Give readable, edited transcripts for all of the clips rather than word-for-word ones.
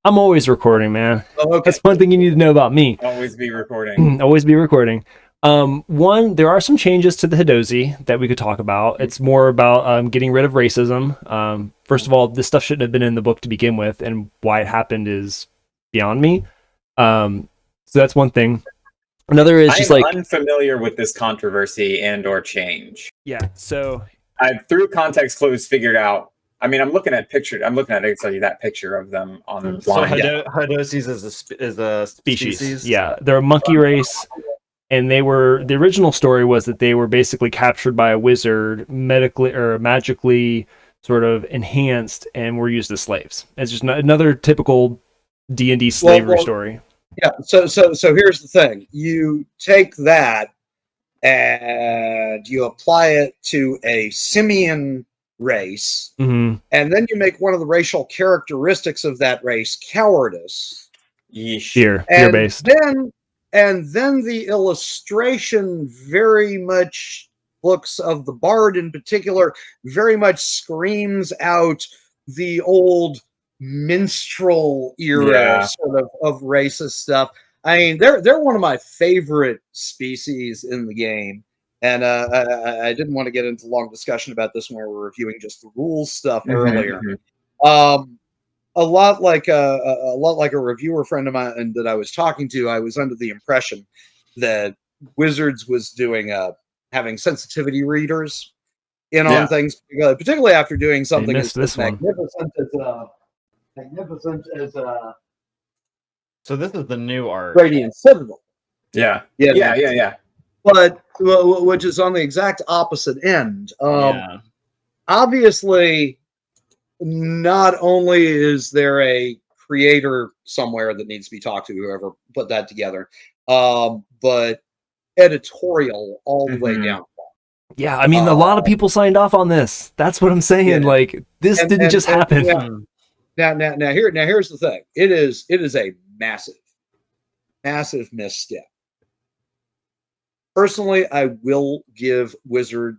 I'm always recording, man. Oh, okay. That's one thing you need to know about me. Always be recording. Always be recording. There are some changes to the Hadozee that we could talk about. It's more about getting rid of racism. First of all, this stuff shouldn't have been in the book to begin with, and why it happened is beyond me. So that's one thing. Another is just I'm like unfamiliar with this controversy and or change. yeah. So I've through context clues figured out. I mean, I'm looking at that picture of them on So line. Hadozees is a species. Yeah, they're a monkey race, and the original story was that they were basically captured by a wizard, medically or magically sort of enhanced, and were used as slaves. It's just another typical D&D slavery story. Yeah. So here's the thing: you take that and you apply it to a simian race, Mm-hmm. and then you make one of the racial characteristics of that race cowardice. Yeesh. Fear based. And then the illustration very much looks of the bard in particular very much screams out the old minstrel era sort of racist stuff. I mean, they're one of my favorite species in the game. And I didn't want to get into long discussion about this when we were reviewing just the rules stuff earlier. A lot like a reviewer friend of mine that I was talking to, I was under the impression that Wizards was doing having sensitivity readers in on things, particularly after doing something as magnificent as So this is the new art. Radiant Citadel. Yeah. But which is on the exact opposite end. Obviously, not only is there a creator somewhere that needs to be talked to, whoever put that together, but editorial all the way down. Yeah, I mean, a lot of people signed off on this. That's what I'm saying. Yeah. Like, this didn't just happen. Now here's the thing. It is a massive misstep. Personally, I will give Wizard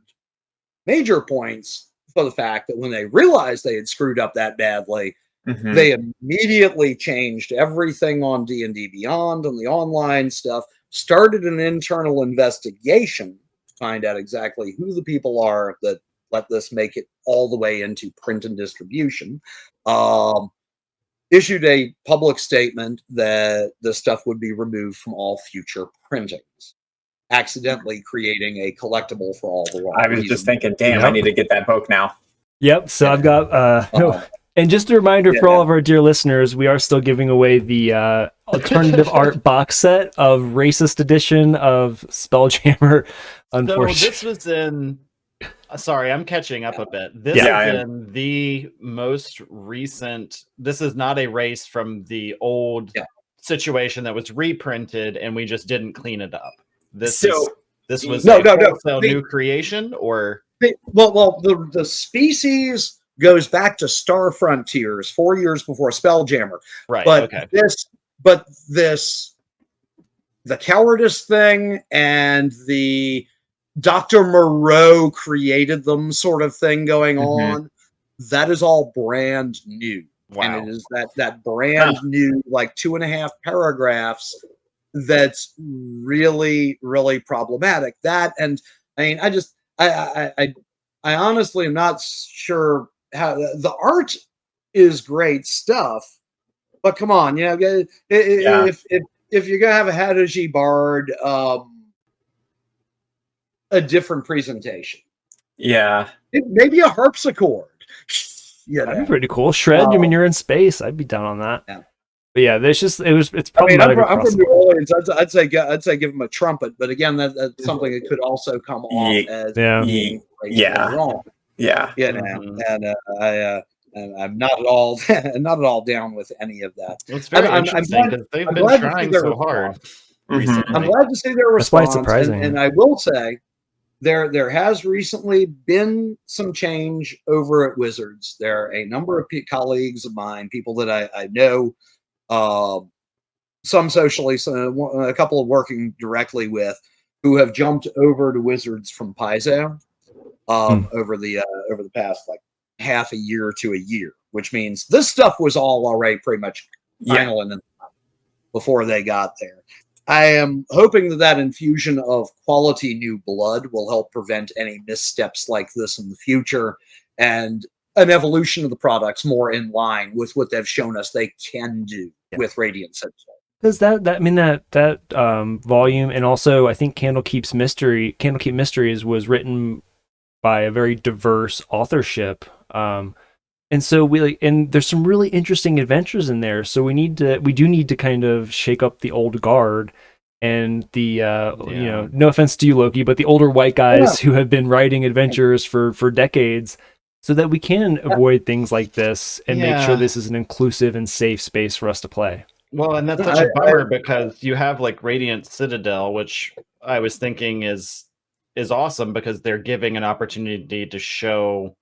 major points for the fact that when they realized they had screwed up that badly, they immediately changed everything on D&D Beyond and the online stuff, started an internal investigation to find out exactly who the people are that let this make it all the way into print and distribution, issued a public statement that the stuff would be removed from all future printings, accidentally creating a collectible for all the wrong I was reasons. just thinking, damn, I need to get that book now. Yep. So I've got and just a reminder for all of our dear listeners, we are still giving away the alternative art box set of racist edition of Spelljammer. Unfortunately, So this was in. Sorry, I'm catching up a bit. This is in the most recent. This is not a race from the old situation that was reprinted, and we just didn't clean it up. This was no new creation, or the species goes back to Star Frontiers 4 years before Spelljammer, right? But the cowardice thing and the Dr. Moreau created them sort of thing going on, that is all brand new. Wow. And it is that brand new, like 2.5 paragraphs that's really, really problematic. That, and I mean, I honestly am not sure how the art is great stuff, but come on, if you're gonna have a Hadozee bard, a different presentation, maybe a harpsichord. That'd be pretty cool. Shred. I mean, you're in space. I'd be down on that. Yeah. But yeah, it's problematic. I'm from New Orleans. I'd say give him a trumpet, but again, that's something that could also come off as wrong. And I'm not at all down with any of that. Well, it's very interesting because they've been trying so hard recently. I'm glad to see their response. That's why it's surprising. And I will say, there has recently been some change over at Wizards. There are a number of colleagues of mine, people that I know, some socially, a couple of working directly with, who have jumped over to Wizards from Paizo over the past like half a year to a year, which means this stuff was all already pretty much Island before they got there. I am hoping that infusion of quality new blood will help prevent any missteps like this in the future, and an evolution of the products more in line with what they've shown us they can do with Radiant Citadel. Because that volume, and also I think Candlekeep Mysteries was written by a very diverse authorship. And so and there's some really interesting adventures in there. So we do need to kind of shake up the old guard and the no offense to you, Loki, but the older white guys who have been writing adventures for decades, so that we can avoid things like this and make sure this is an inclusive and safe space for us to play. Well, and that's such a bummer because you have like Radiant Citadel, which I was thinking is awesome because they're giving an opportunity to show,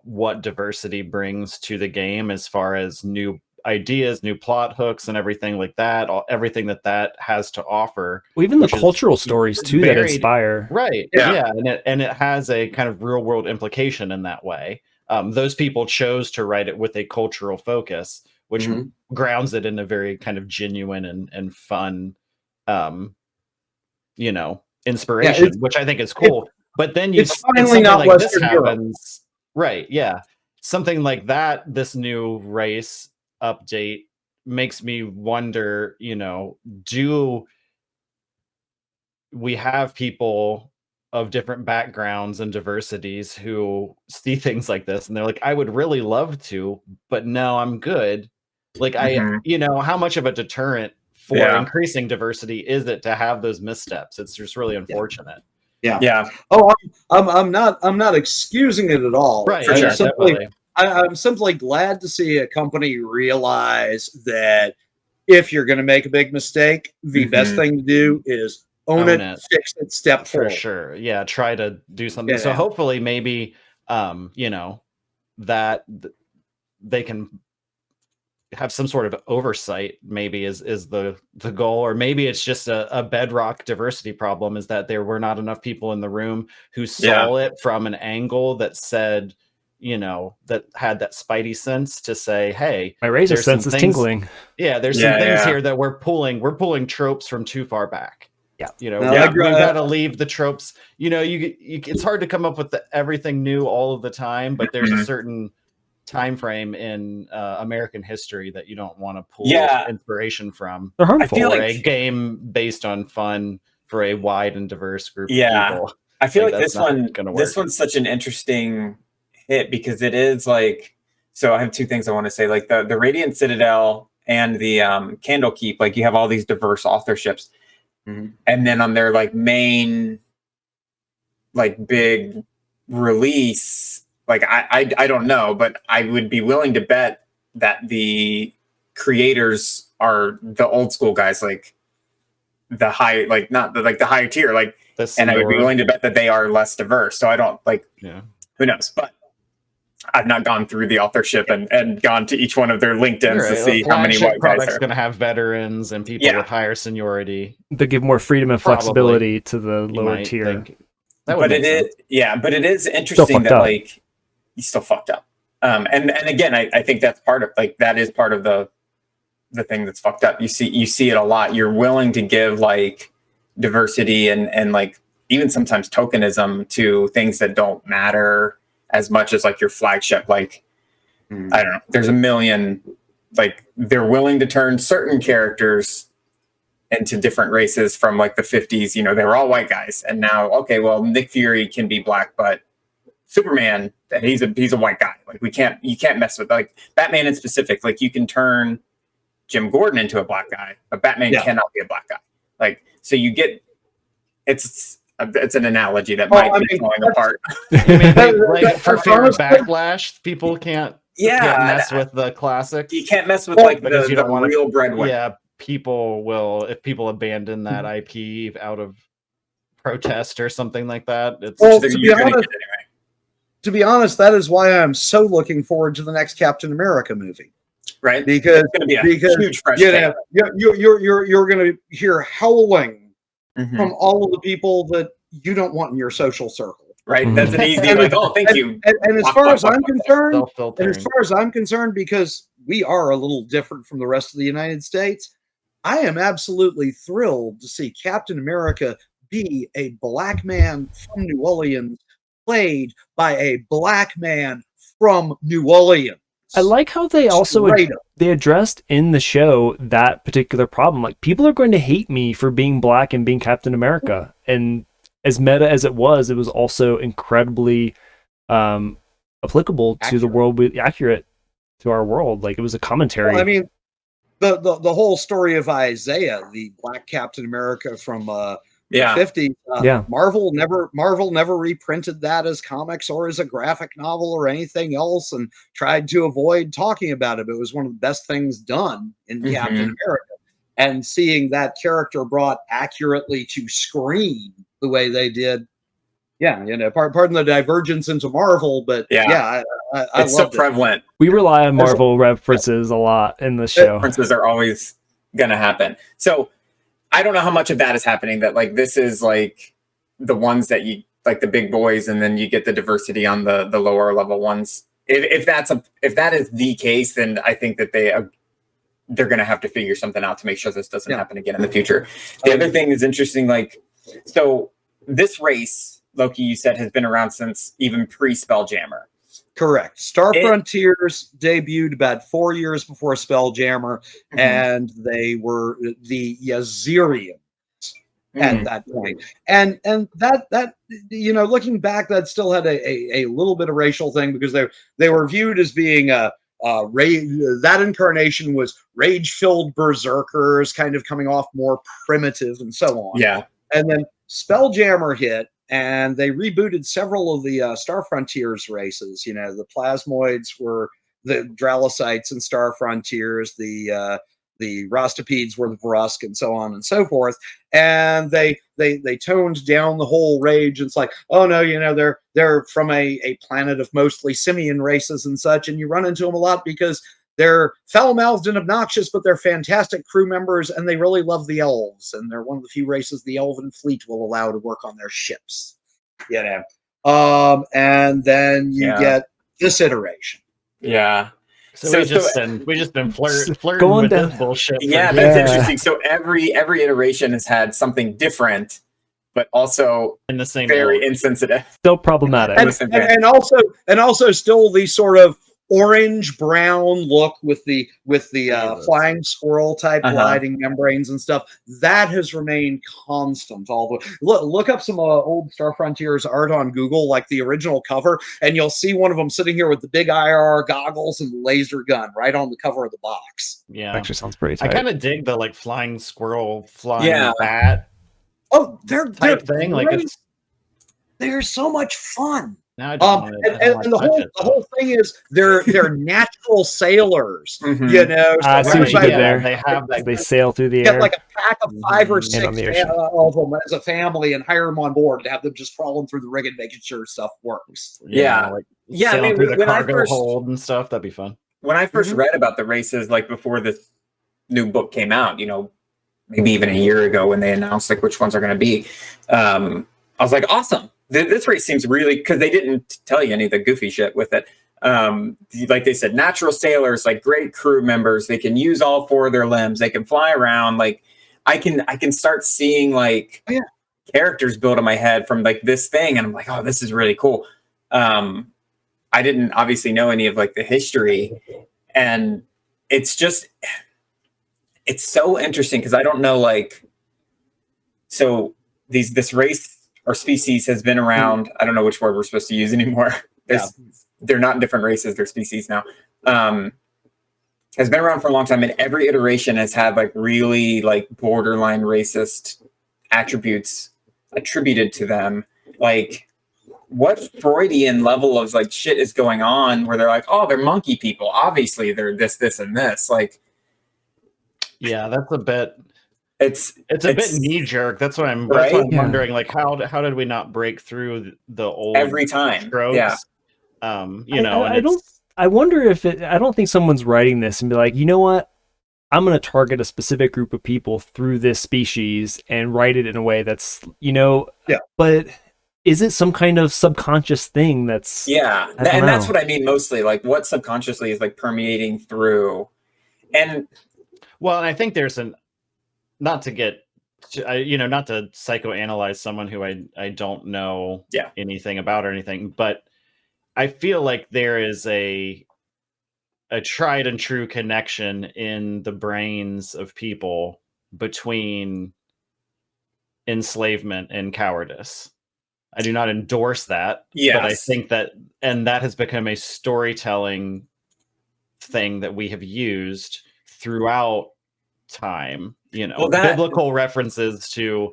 what diversity brings to the game as far as new ideas, new plot hooks, and everything like that. Everything that has to offer. Well, even the cultural stories too that inspire. Right. Yeah. And it has a kind of real world implication in that way. Those people chose to write it with a cultural focus, which grounds it in a very kind of genuine and fun, inspiration, which I think is cool. But then it's finally not like Western happens, right? Yeah, something like that. This new race update makes me wonder. Do we have people of different backgrounds and diversities who see things like this and they're like, I would really love to, but no, I'm good. Like how much of a deterrent for increasing diversity is it to have those missteps? It's just really unfortunate. Yeah. Oh, I'm not excusing it at all. Right. I'm simply glad to see a company realize that if you're going to make a big mistake, the best thing to do is own it, fix it, step forward. For sure. Yeah. Try to do something. So hopefully maybe, that they can have some sort of oversight, maybe is the goal, or maybe it's just a bedrock diversity problem, is that there were not enough people in the room who saw it from an angle that said, that had that spidey sense to say, hey, my razor sense is tingling. Yeah, there's some things here that we're pulling tropes from too far back. Yeah, we've got to leave the tropes. It's hard to come up with everything new all of the time, but there's a certain time frame in American history that you don't want to pull inspiration from. They're harmful. I feel like a game based on fun for a wide and diverse group of people. I feel like this one's such an interesting hit because it is like, so I have two things I want to say, like the Radiant Citadel and the Candlekeep, like you have all these diverse authorships, and then on their like main like big release, like I don't know, but I would be willing to bet that the creators are the old school guys, like the high, like not the, like the higher tier, like, and I would be willing to bet that they are less diverse. So I don't like, who knows? But I've not gone through the authorship and gone to each one of their LinkedIns to see how many white guys are going to have veterans and people with higher seniority. They give more freedom and flexibility to the lower tier. But it is interesting that like he's still fucked up. And again, I think that's part of like that is part of the thing that's fucked up. You see it a lot. You're willing to give like diversity and like even sometimes tokenism to things that don't matter as much as like your flagship. Like I don't know. There's a million, like they're willing to turn certain characters into different races from like the 50s. They were all white guys, and now okay, well Nick Fury can be black, but Superman, he's a white guy. Like you can't mess with like Batman in specific. Like you can turn Jim Gordon into a black guy, but Batman cannot be a black guy. Like so you get it's an analogy that might be falling apart. Like for fear of backlash, people can't mess with the classics. You can't mess with like the real breadwinner. Yeah, people will if people abandon that IP out of protest or something like that. It's to be honest, that is why I'm so looking forward to the next Captain America movie. Right, because it's going to be a huge fresh you're going to hear howling from all of the people that you don't want in your social circle. right? That's an easy like, oh, thank you. And as far as I'm concerned, because we are a little different from the rest of the United States, I am absolutely thrilled to see Captain America be a black man from New Orleans, played by a black man from New Orleans. I like how they also they addressed in the show that particular problem. Like, people are going to hate me for being black and being Captain America. And as meta as it was also incredibly applicable to the world, accurate to our world. Like, it was a commentary. Well, I mean, the whole story of Isaiah, the black Captain America from the 50s. Marvel never reprinted that as comics or as a graphic novel or anything else, and tried to avoid talking about it. It was one of the best things done in Captain America. And seeing that character brought accurately to screen the way they did, pardon the divergence into Marvel, but I it's so prevalent. We rely on Marvel references a lot in the show. References are always gonna happen. So I don't know how much of that is happening, that like this is like the ones that you like, the big boys, and then you get the diversity on the lower level ones. If that is the case, then I think that they're going to have to figure something out to make sure this doesn't happen again in the future. The other thing is interesting, like, so this race, Loki, you said, has been around since even pre-Spelljammer. Correct. Frontiers debuted about 4 years before Spelljammer, and they were the Yazirians at that point. And that looking back, that still had a little bit of racial thing, because they were viewed as being that incarnation was rage-filled berserkers, kind of coming off more primitive and so on. Yeah. And then Spelljammer hit, and they rebooted several of the Star Frontiers races. The Plasmoids were the Dralicites in Star Frontiers. The Rostopedes were the Vrusk, and so on and so forth. And they toned down the whole rage. It's like, oh no, they're from a planet of mostly simian races and such, and you run into them a lot because they're foul-mouthed and obnoxious, but they're fantastic crew members, and they really love the elves, and they're one of the few races the elven fleet will allow to work on their ships. And then you get this iteration. Yeah. So we just been flirting going with down this bullshit. Yeah, that's interesting. So every iteration has had something different, but also in the same very insensitive, still problematic, and also still the sort of orange brown look with the flying squirrel type gliding membranes and stuff. That has remained constant all the way. Look up some old Star Frontiers art on Google, like the original cover, and you'll see one of them sitting here with the big IR goggles and the laser gun right on the cover of the box. Yeah, actually sounds pretty tight. I kind of dig the like flying squirrel, flying bat. Oh, they're thing. Like they're so much fun. No, and the whole thing is they're natural sailors. I see what you did there. They sail through the air. Get like a pack of 5 or 6 of them as a family and hire them on board to have them just crawling through the rig and making sure stuff works. I mean, through the cargo hold and stuff, that'd be fun. When I first read about the races, like before this new book came out, maybe even a year ago when they announced like which ones are going to be, I was like, awesome. This race seems really, because they didn't tell you any of the goofy shit with it. Like they said, natural sailors, like great crew members. They can use all 4 of their limbs. They can fly around. Like I can start seeing like characters build in my head from like this thing, and I'm like, oh, this is really cool. I didn't obviously know any of like the history, and it's so interesting because I don't know, like, so this race or species has been around. I don't know which word we're supposed to use anymore. They're not different races, they're species now. Has been around for a long time, and every iteration has had like really like borderline racist attributes attributed to them. Like, what Freudian level of like shit is going on where they're like, oh, they're monkey people. Obviously they're this, and this. Like, yeah, that's a bit. It's a bit knee jerk. That's what I'm. That's what I'm wondering. Like, how did we not break through the old every time tropes? Yeah. I wonder if I don't think someone's writing this and be like, you know what? I'm going to target a specific group of people through this species and write it in a way that's, but is it some kind of subconscious thing that's that's what I mean mostly, like what subconsciously is like permeating through. And well, and I think there's not to psychoanalyze someone who I don't know anything about or anything, but I feel like there is a tried and true connection in the brains of people between enslavement and cowardice. I do not endorse that, but I think that has become a storytelling thing that we have used throughout time. Biblical references to,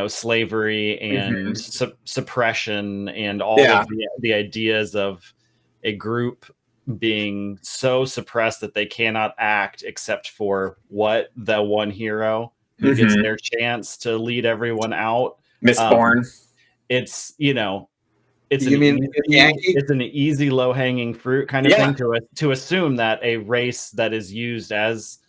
slavery and suppression and all of the ideas of a group being so suppressed that they cannot act except for the one hero who gets their chance to lead everyone out. Mistborn. It's it's an easy low-hanging fruit kind of thing to assume that a race that is used as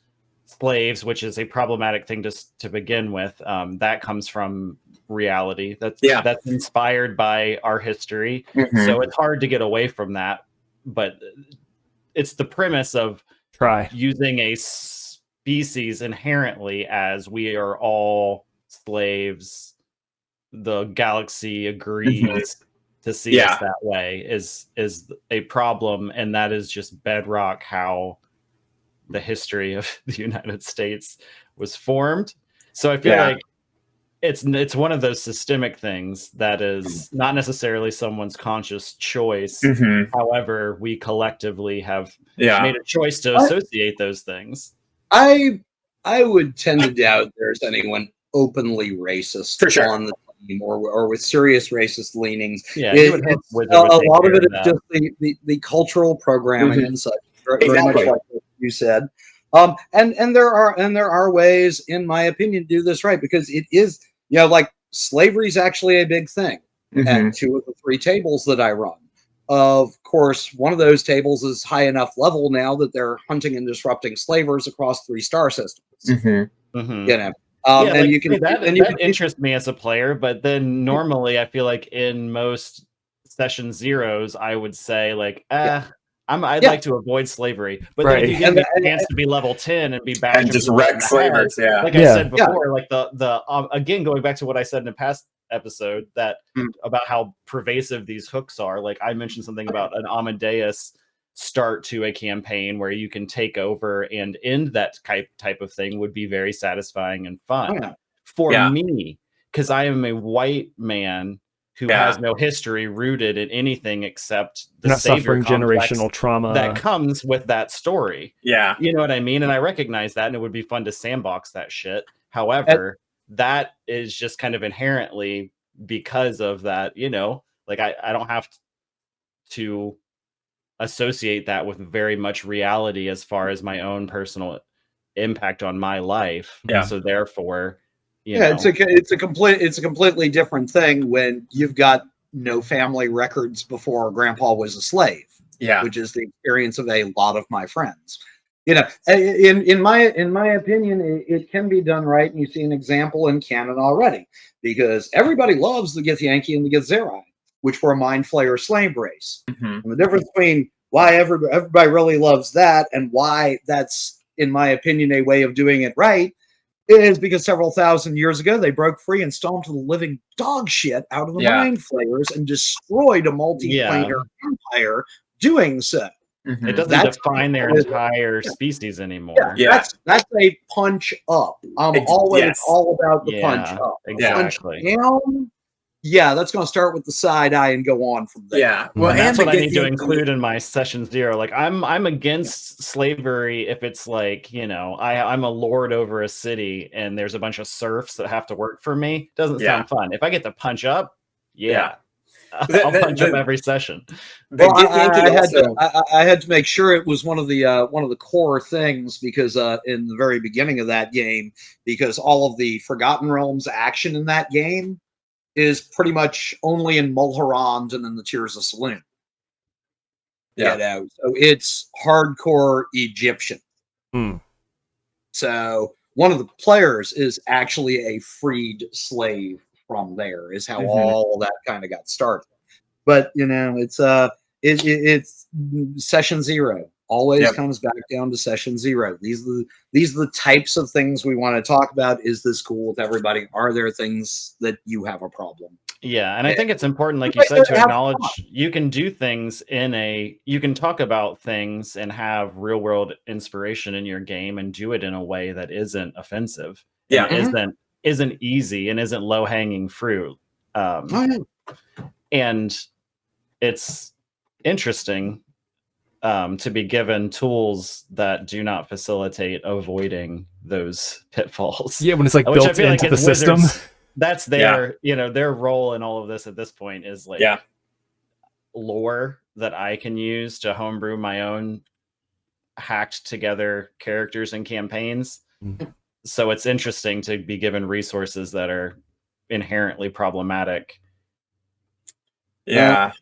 slaves, which is a problematic thing to begin with, that comes from reality. That's inspired by our history. So it's hard to get away from that. But it's the premise of using a species inherently as we are all slaves. The galaxy agrees to see us that way is a problem, and that is just bedrock how the history of the United States was formed. So I feel like it's one of those systemic things that is not necessarily someone's conscious choice. However, we collectively have made a choice to associate those things. I would tend to doubt there's anyone openly racist on the team or with serious racist leanings. Yeah, a lot of it is just the cultural programming and such. Very much like what you said. And there are ways, in my opinion, to do this right, because it is, like slavery is actually a big thing. And 2 of the 3 tables that I run, of course, one of those tables is high enough level now that they're hunting and disrupting slavers across 3 star systems. And you can that interests me as a player, but then normally I feel like in most session zeros, I would say like, I'd like to avoid slavery, but then if you give me a chance to be level 10 and be back and just wreck slavers, like I said before, like the again going back to what I said in the past episode that about how pervasive these hooks are. Like I mentioned something about an Amadeus start to a campaign where you can take over and end that type of thing would be very satisfying and fun for me, because I am a white man who has no history rooted in anything except the savior generational trauma that comes with that story. Yeah. You know what I mean? And I recognize that, and it would be fun to sandbox that shit. However, that is just kind of inherently because of that, like I don't have to associate that with very much reality as far as my own personal impact on my life. Yeah. So therefore, it's a completely different thing when you've got no family records before grandpa was a slave. Which is the experience of a lot of my friends. In my opinion, it can be done right, and you see an example in canon already, because everybody loves the Githyanki and the Githzerai, which were a mind flayer slave race. And the difference between why everybody really loves that and why that's, in my opinion, a way of doing it right is because several thousand years ago they broke free and stomped the living dog shit out of the mind flayers and destroyed a multi-planar empire doing so. It doesn't define their entire species anymore. That's a punch up. I'm always all about the punch up. Exactly. Punch down, that's going to start with the side eye and go on from there. Yeah, well, and that's what I need to include in my session 0. Like, I'm against slavery if it's like, I'm a lord over a city and there's a bunch of serfs that have to work for me. Doesn't sound fun. If I get to punch up, I'll punch up every session. Well, I had to make sure it was one of the core things, because in the very beginning of that game, because all of the Forgotten Realms action in that game is pretty much only in Mulhorand and in the Tears of Saloon. So it's hardcore Egyptian. So one of the players is actually a freed slave from there is how all that kind of got started. But it's session zero. Always comes back down to session zero. These are the types of things we want to talk about. Is this cool with everybody? Are there things that you have a problem? Yeah, and I think it's important, like you said, to acknowledge you can do things you can talk about things and have real world inspiration in your game and do it in a way that isn't offensive. Yeah. And isn't easy and isn't low hanging fruit. And it's interesting to be given tools that do not facilitate avoiding those pitfalls. Yeah, when it's like built into the system. That's their, their role in all of this at this point is like lore that I can use to homebrew my own hacked together characters and campaigns. So it's interesting to be given resources that are inherently problematic. Yeah.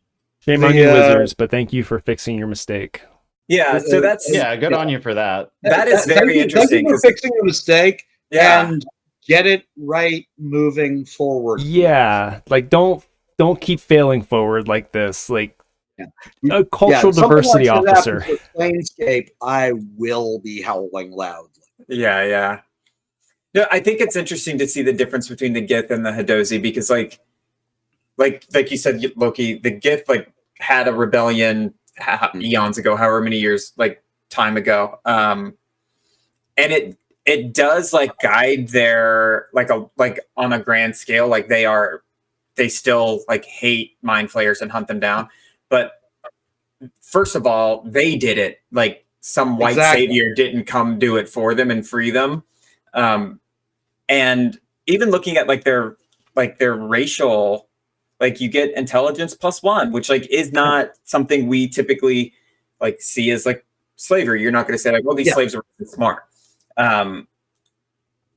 Shame on you, wizards, but thank you for fixing your mistake. Yeah, so that's good on you for that. That is very interesting. Thank you for fixing the mistake and get it right moving forward. Yeah, like don't keep failing forward like this. Like a cultural diversity officer. Planescape, I will be howling loudly. Yeah. No, I think it's interesting to see the difference between the Gith and the Hadozee because like you said, Loki, the Gith like had a rebellion eons ago, however many years time ago, and it does like guide their like on a grand scale, like they still like hate mind flayers and hunt them down, but first of all, they did it. Like some white savior didn't come do it for them and free them, and even looking at their racial. Like you get intelligence +1, which is not something we typically see as slavery. You're not going to say these slaves are really smart. And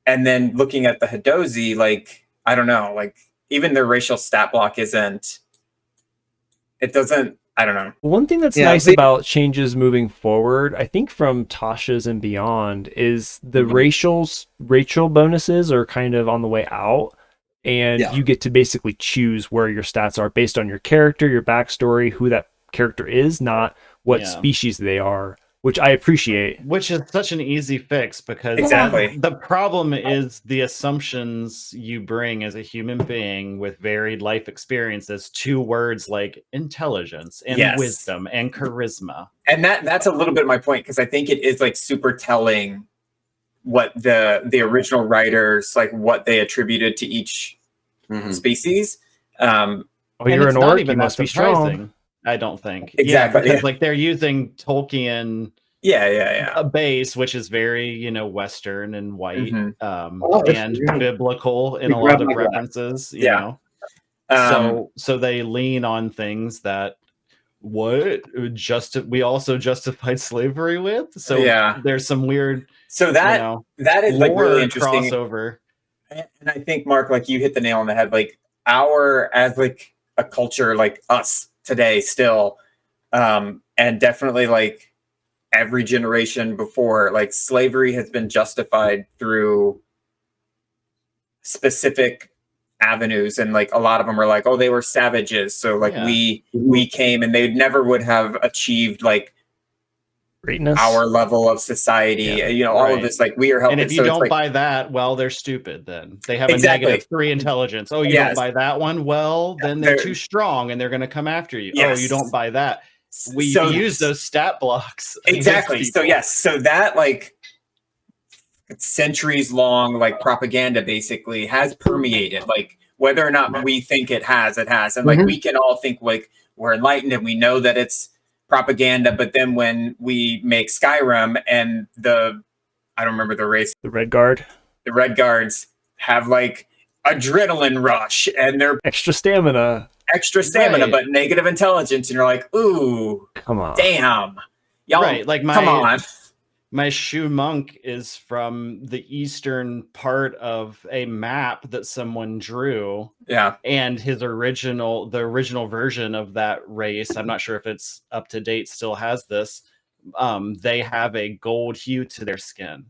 then looking at the Hadozee, I don't know, even their racial stat block isn't. It doesn't. I don't know. One thing that's nice about changes moving forward, I think from Tasha's and beyond, is the racial bonuses are kind of on the way out. And you get to basically choose where your stats are based on your character, your backstory, who that character is, not what species they are, which I appreciate. Which is such an easy fix because the problem is the assumptions you bring as a human being with varied life experiences to words like intelligence and wisdom and charisma. And that's a little bit of my point because I think it is super telling what the original writers what they attributed to each species. You're an orc, you must be strong. I don't think exactly because they're using Tolkien a base, which is very Western and white and biblical in a lot of references. You know, so they lean on things that we also justified slavery with. So there's some weird. So that is really interesting crossover. And I think Mark, you hit the nail on the head. As a culture, us today still, and definitely every generation before, slavery has been justified through specific avenues, and a lot of them are they were savages, so we came, and they never would have achieved greatness, our level of society, all of this, we are helping. And if you don't buy that, well, they're stupid. Then they have a -3 intelligence. Oh, you don't buy that one? Well, then they're too strong and they're going to come after you. Oh, you don't buy that. We use those stat blocks. Exactly. So so that centuries long propaganda basically has permeated, whether or not we think it has, and we can all think we're enlightened and we know that it's propaganda, but then when we make Skyrim and I don't remember the race, the Red Guards have adrenaline rush and they're extra stamina, but negative intelligence, and you're ooh, come on, damn, y'all, come on. My shoe monk is from the eastern part of a map that someone drew. Yeah. And the original version of that race, I'm not sure if it's up to date, still has this. They have a gold hue to their skin.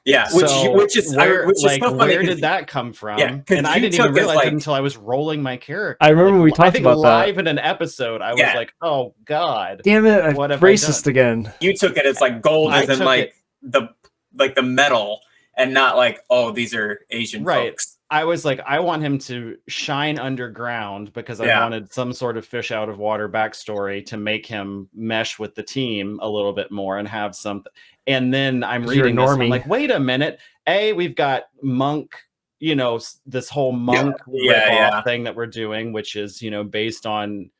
Yeah, which is like, so funny. Where did that come from? Yeah, and I didn't even realize it until I was rolling my character. I remember we talked about live that in an episode. I was like, "Oh God, damn it! What have racist I done? Again." You took it as like gold, as in like the metal, and not like, oh, these are Asian folks. I was like, I want him to shine underground because I wanted some sort of fish out of water backstory to make him mesh with the team a little bit more and have something. And then I'm reading this and I'm like, wait a minute. We've got Monk, this whole Monk ripoff thing that we're doing, which is, based on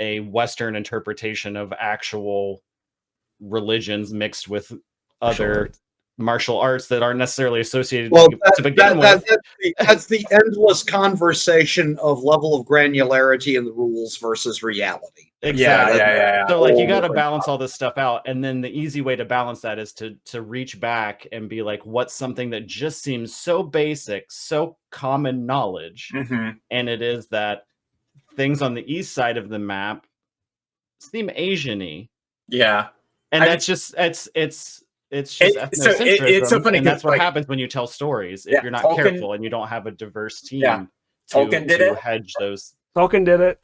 a Western interpretation of actual religions mixed with other martial arts that aren't necessarily associated to begin with. That's the endless conversation of level of granularity in the rules versus reality. Exactly. Yeah. So like you got to balance all this stuff out, and then the easy way to balance that is to reach back and be like, what's something that just seems so basic, so common knowledge, and it is that things on the east side of the map seem Asian-y. Yeah, and that's just it's just ethnocentrism, it's so funny, and that's what happens when you tell stories. If you're not careful and you don't have a diverse team to hedge those. Tolkien did it.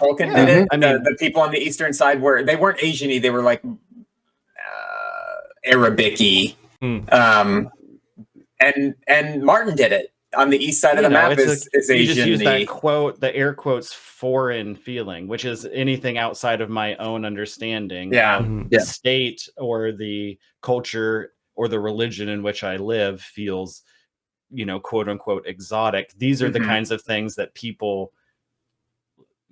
Tolkien did it. I mean, the people on the eastern side they weren't Asian-y. They were like Arabic-y. And Martin did it. On the east side of the map is Asian-y. You just use that quote, the air quotes, foreign feeling, which is anything outside of my own understanding of the state or the culture or the religion in which I live feels, quote unquote exotic. These are the kinds of things that people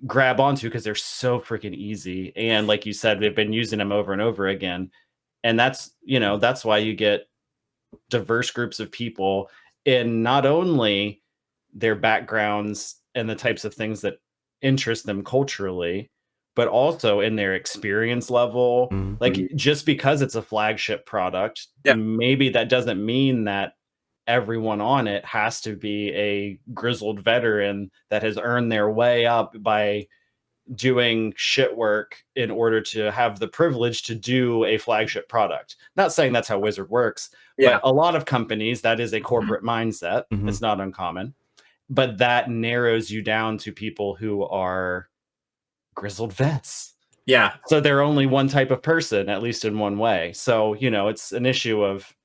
grab onto because they're so freaking easy. And like you said, they've been using them over and over again. And that's why you get diverse groups of people in not only their backgrounds and the types of things that interest them culturally, but also in their experience level. Like, just because it's a flagship product, maybe that doesn't mean that everyone on it has to be a grizzled veteran that has earned their way up by doing shit work in order to have the privilege to do a flagship product. Not saying that's how Wizard works, but a lot of companies, that is a corporate mindset. It's not uncommon, but that narrows you down to people who are grizzled vets. Yeah. So they're only one type of person, at least in one way. So, it's an issue of,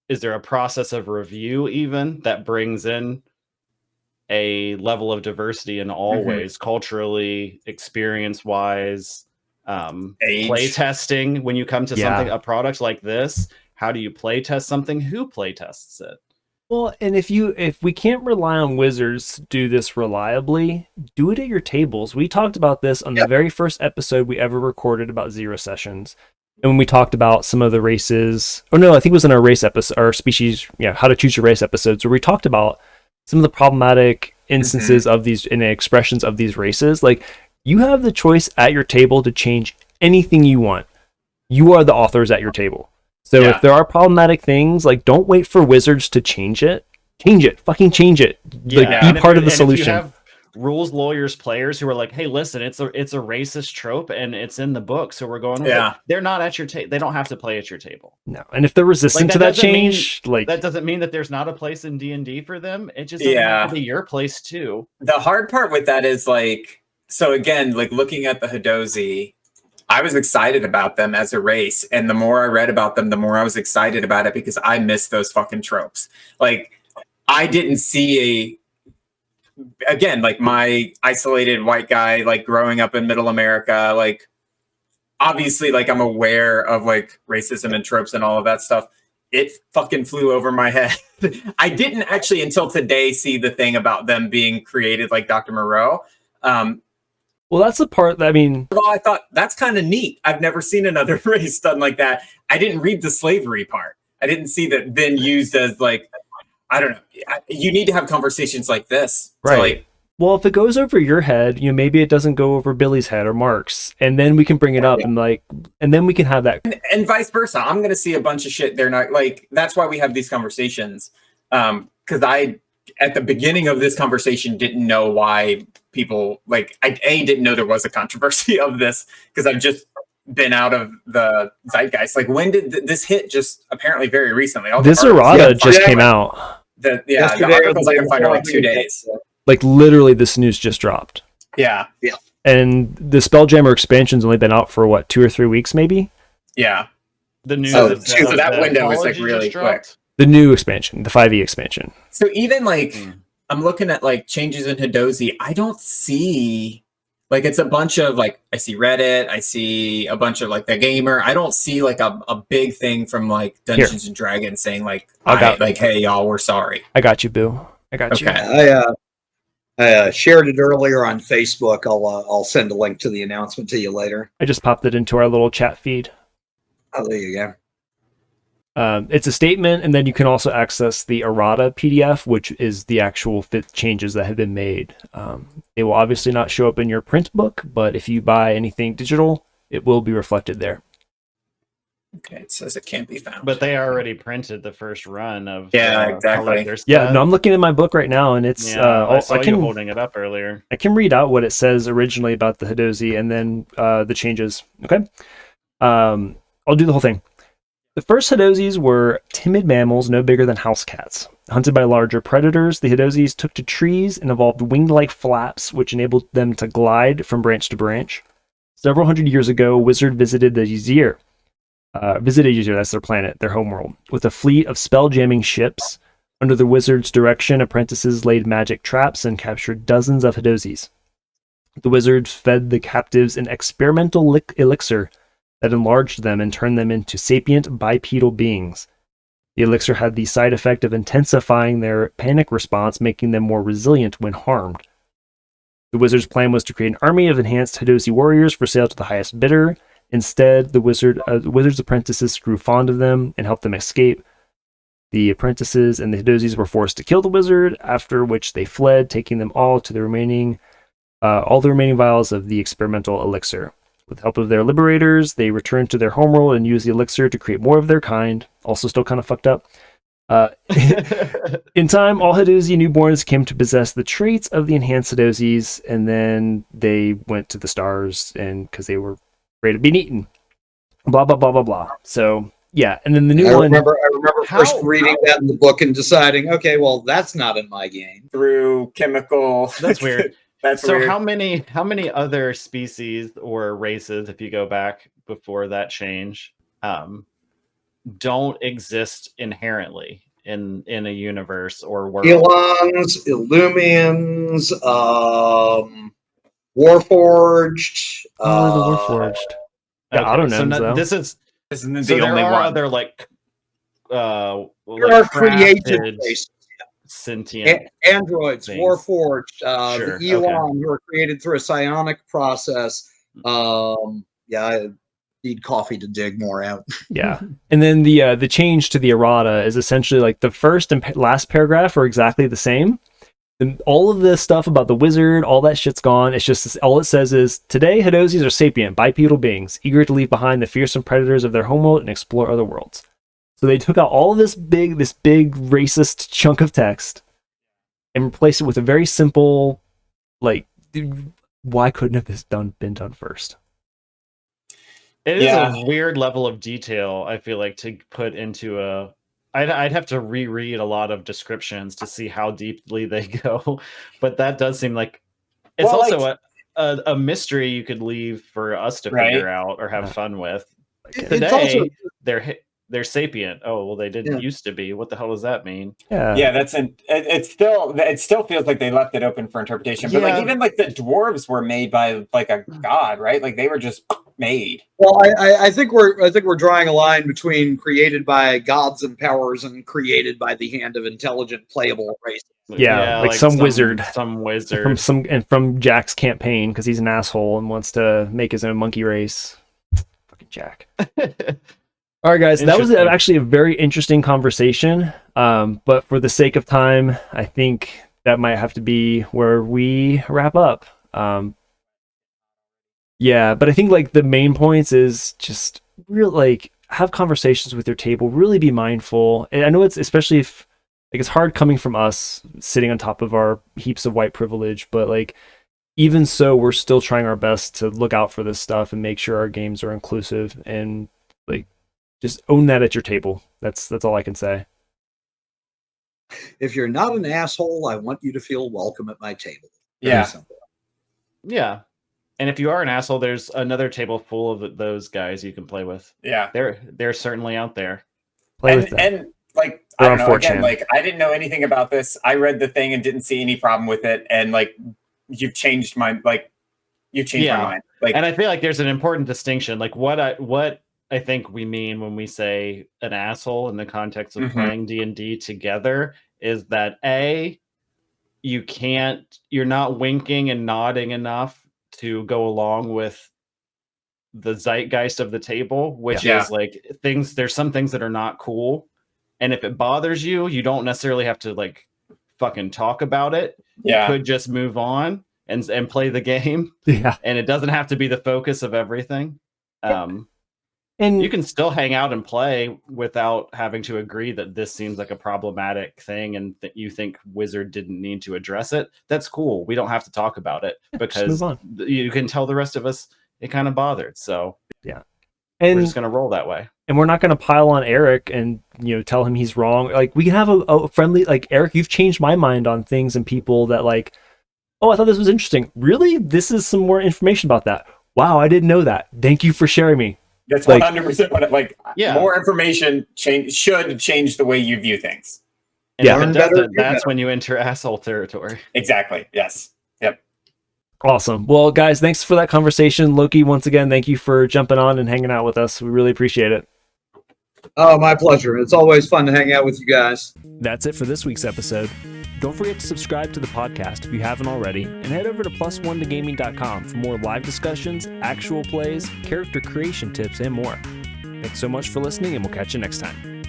is there a process of review even that brings in a level of diversity in all ways, culturally, experience wise, play testing? When you come to something, a product like this, how do you play test something? Who play tests it? Well, and if we can't rely on Wizards to do this reliably, do it at your tables. We talked about this on the very first episode we ever recorded about Zero Sessions. And when we talked about some of the races, I think it was in our race episode, our species, how to choose your race episodes, where we talked about some of the problematic instances of these and expressions of these races. Like, you have the choice at your table to change anything you want. You are the authors at your table. So if there are problematic things, like, don't wait for Wizards to change it. Change it. Fucking change it. Like, be part of the solution. If you have rules lawyers, players who are like, hey, listen, it's a racist trope and it's in the book, so we're going with it. They're not at your table. They don't have to play at your table. No. And if they're resistant to that change, that doesn't mean that there's not a place in D&D for them. It just doesn't have to be your place too. The hard part with that is, like, so again, like, looking at the Hadozee, I was excited about them as a race, and the more I read about them, the more I was excited about it, because I miss those fucking tropes. Like, I didn't see again, like, my isolated white guy, like, growing up in middle America, like, obviously, like, I'm aware of, like, racism and tropes and all of that stuff. It fucking flew over my head. I didn't actually until today see the thing about them being created like Dr. Moreau. Well, that's the part that, well, I thought that's kind of neat. I've never seen another race done like that. I didn't read the slavery part. I didn't see that then used as, like, I don't know. You need to have conversations like this. Right. Well, if it goes over your head, maybe it doesn't go over Billy's head or Mark's, and then we can bring it up and then we can have that. And vice versa. I'm going to see a bunch of shit. They're not, like, that's why we have these conversations. Because I, at the beginning of this conversation, didn't know why people, like, I didn't know there was a controversy of this, because I've just been out of the zeitgeist. Like, when did this hit? Just apparently very recently. This errata just came out. The articles I can find are like 2 days. Like, literally, this news just dropped. Yeah. And the Spelljammer expansion's only been out for, what, 2 or 3 weeks, maybe? Yeah. The news. So that window is like really quick. The new expansion, the 5e expansion. So even like, I'm looking at like changes in Hadozee. I don't see, like, it's a bunch of like, I see Reddit, I see a bunch of like the gamer. I don't see like a big thing from like Dungeons and Dragons saying like, hey y'all, we're sorry. I got you, Boo. I got you. I shared it earlier on Facebook. I'll send a link to the announcement to you later. I just popped it into our little chat feed. Oh, there you go. It's a statement, and then you can also access the errata PDF, which is the actual changes that have been made. They will obviously not show up in your print book, but if you buy anything digital, it will be reflected there. Okay, it says it can't be found. But they already printed the first run of exactly. Yeah, no, I'm looking at my book right now, and it's I saw you holding it up earlier. I can read out what it says originally about the Hadozee, and then the changes. Okay, I'll do the whole thing. The first Hadozees were timid mammals no bigger than house cats. Hunted by larger predators, the Hadozees took to trees and evolved wing-like flaps, which enabled them to glide from branch to branch. Several hundred years ago, a wizard visited the Ysir. That's their planet, their homeworld, with a fleet of spell-jamming ships. Under the wizard's direction, apprentices laid magic traps and captured dozens of Hadozees. The wizards fed the captives an experimental elixir that enlarged them and turned them into sapient bipedal beings. The elixir had the side effect of intensifying their panic response, making them more resilient when harmed. The wizard's plan was to create an army of enhanced Hadozee warriors for sale to the highest bidder. Instead, the wizard's apprentices grew fond of them and helped them escape. The apprentices and the Hadozees were forced to kill the wizard, after which they fled, taking them all the remaining vials of the experimental elixir. With the help of their liberators, they returned to their homeworld and used the elixir to create more of their kind. Also still kind of fucked up. In time, all Hadozee newborns came to possess the traits of the enhanced Hadozees, and then they went to the stars because they were afraid of being eaten. Blah, blah, blah, blah, blah. So, yeah. And then the new one... I remember first reading that in the book and deciding, okay, well, that's not in my game. Through chemical... That's weird. That's so weird. how many other species or races, if you go back before that change, don't exist inherently in a universe or world? Elons, Illumians, Warforged. The Warforged. Okay, Autonomes, though. This isn't the only one. Other like there are created races. Sentient androids, things. Warforged, Sure, the Elon, who are created through a psionic process. I need coffee to dig more out. Yeah, and then the change to the errata is essentially like the first and last paragraph are exactly the same. And all of this stuff about the wizard, all that shit's gone. It's just all it says is today Hadozees are sapient, bipedal beings, eager to leave behind the fearsome predators of their homeworld and explore other worlds. So they took out all of this big racist chunk of text and replaced it with a very simple, like, dude, why couldn't this been done first? It is a weird level of detail, I feel like, to put into a... I'd have to reread a lot of descriptions to see how deeply they go, but that does seem like... It's also a mystery you could leave for us to figure out or have fun with. Today, they're sapient. Oh, well, they didn't used to be. What the hell does that mean? Yeah, it still feels like they left it open for interpretation. But like even like the dwarves were made by like a god, right? Like they were just made. Well, I think we're drawing a line between created by gods and powers and created by the hand of intelligent playable races. Yeah, like some wizard from Jack's campaign because he's an asshole and wants to make his own monkey race. Fucking Jack. All right, guys, that was actually a very interesting conversation. But for the sake of time, I think that might have to be where we wrap up. Yeah, but I think like the main points is just real, like have conversations with your table, really be mindful. And I know it's especially if like it's hard coming from us sitting on top of our heaps of white privilege, but like even so, we're still trying our best to look out for this stuff and make sure our games are inclusive, and like just own that at your table. That's all I can say. If you're not an asshole, I want you to feel welcome at my table. Yeah. Simple. Yeah. And if you are an asshole, there's another table full of those guys you can play with. Yeah. They're certainly out there. Play with them. And like, They're I don't know, again, 4chan. like I didn't know anything about this. I read the thing and didn't see any problem with it. And like, you've changed my mind. Like, and I feel like there's an important distinction. Like what I think we mean when we say an asshole in the context of playing D&D together is that you're not winking and nodding enough to go along with the zeitgeist of the table, which is like there's some things that are not cool. And if it bothers you, you don't necessarily have to like fucking talk about it. You could just move on and play the game. Yeah. And it doesn't have to be the focus of everything. And you can still hang out and play without having to agree that this seems like a problematic thing and that you think Wizard didn't need to address it. That's cool. We don't have to talk about it because you can tell the rest of us it kind of bothered. So yeah, and we're just going to roll that way. And we're not going to pile on Eric and, tell him he's wrong. Like, we can have a friendly, like, Eric, you've changed my mind on things and people that like, oh, I thought this was interesting. Really? This is some more information about that. Wow, I didn't know that. Thank you for sharing me. That's 100% what more information should change the way you view things. And if it doesn't, that's when you enter asshole territory. Exactly. Yes. Yep. Awesome. Well, guys, thanks for that conversation. Loki, once again, thank you for jumping on and hanging out with us. We really appreciate it. Oh, my pleasure. It's always fun to hang out with you guys. That's it for this week's episode. Don't forget to subscribe to the podcast if you haven't already, and head over to +1togaming.com for more live discussions, actual plays, character creation tips, and more. Thanks so much for listening, and we'll catch you next time.